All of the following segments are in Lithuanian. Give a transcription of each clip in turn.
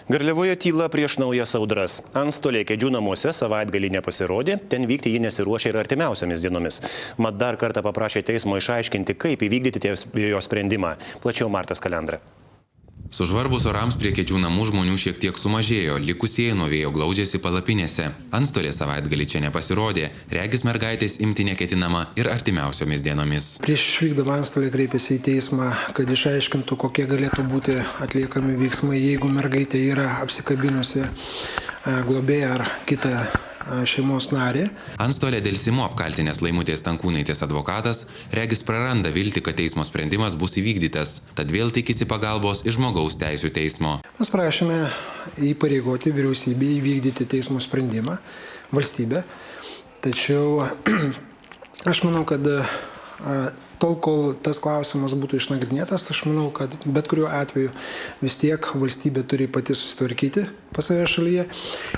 Garliavoje tyla prieš naujas audras. Antstolė Kėdžių namuose savaitgalį nepasirodė, ten vykti ji nesiruošia ir artimiausiomis dienomis. Mat dar kartą paprašė teismo išaiškinti, kaip įvykdyti jo sprendimą. Plačiau Martas Kalendra. Sužvarbus orams prie Kėdžių namų žmonių šiek tiek sumažėjo, likusieji nuo vėjo glaudžiasi palapinėse. Antstolė savaitgalį čia nepasirodė, regis mergaitės imti neketinama ir artimiausiomis dienomis. Prieš išvykdama antstolė kreipėsi į teismą, kad išaiškintų, kokie galėtų būti atliekami veiksmai, jeigu mergaitė yra apsikabinusi globėją ar kitą šeimos narį. Antstolė dėlsimu apkaltinęs Laimutės Stankūnaitės advokatas regis praranda viltį, kad teismo sprendimas bus įvykdytas, tad vėl tikisi pagalbos iš Žmogaus teisių teismo. Mes prašėme įpareigoti vyriausybę įvykdyti teismo sprendimą, valstybę. Tačiau aš manau, kad tol, kol tas klausimas būtų išnagrinėtas, aš manau, kad bet kuriuo atveju vis tiek valstybė turi pati susitvarkyti pas save šalyje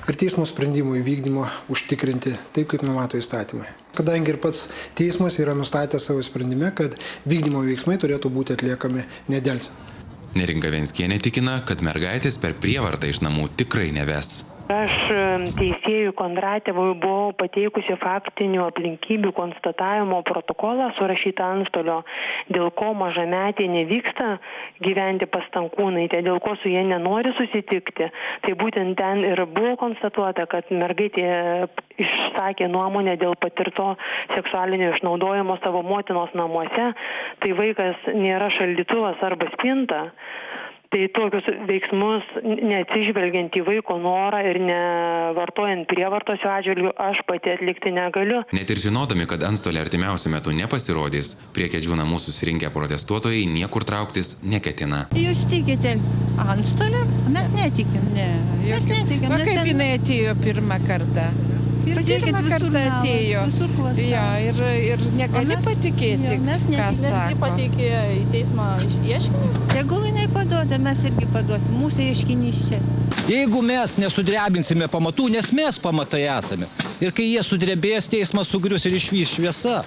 ir teismo sprendimų įvykdymo užtikrinti taip, kaip numato įstatymai. Kadangi ir pats teismas yra nustatęs savo sprendime, kad vykdymo veiksmai turėtų būti atliekami nedelsiant. Neringa Venckienė tikina, kad mergaitės per prievartą iš namų tikrai neves. Aš teisėjui Kondratjevui buvau pateikusi faktinių aplinkybių konstatavimo protokolą surašytą antstolio, dėl ko mažametė nevyksta gyventi pas Stankūnaitę, dėl ko su jie nenori susitikti. Tai būtent ten ir buvo konstatuota, kad mergaitė išsakė nuomonę dėl patirto seksualinio išnaudojimo savo motinos namuose, tai vaikas nėra šaldytuvas arba spinta. Tai tokius veiksmus, neatsižvelgiant į vaiko norą ir nevartojant prievartos atžvilgių, aš pati atlikti negaliu. Net ir žinodami, kad antstolė artimiausiu metu nepasirodys, prie Kėdžių namų susirinkę protestuotojai niekur trauktis neketina. Jūs tikite antstolę? Mes netikim. Ne, mes netikim. Kaip jinai atėjo pirmą kartą? Pirmą kartą atėjo. Ja, ir negali patikėti, ką sako. Nes jį pateikė į teismą ieškinį? Tegul jinai paduoda, mes irgi paduosim. Mūsų ieškinys čia. Jeigu mes nesudrebinsime pamatų, nes mes pamatai esame. Ir kai jie sudrebės, teismas sugrius ir išvys šviesa.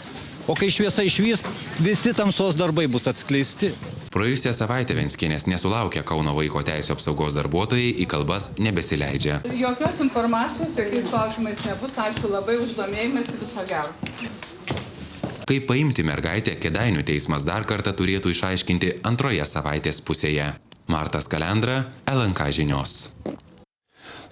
O kai šviesa išvys, visi tamsos darbai bus atskleisti. Praėjusią savaitę Venckienės nesulaukė Kauno vaiko teisių apsaugos darbuotojai, į kalbas nebesileidžia. Jokios informacijos, jokiais klausimais nebus. Ačiū labai už domėjimąsi, viso gero. Kaip paimti mergaitę, Kėdainių teismas dar kartą turėtų išaiškinti antroje savaitės pusėje. Martas Kalendra, LNK žinios.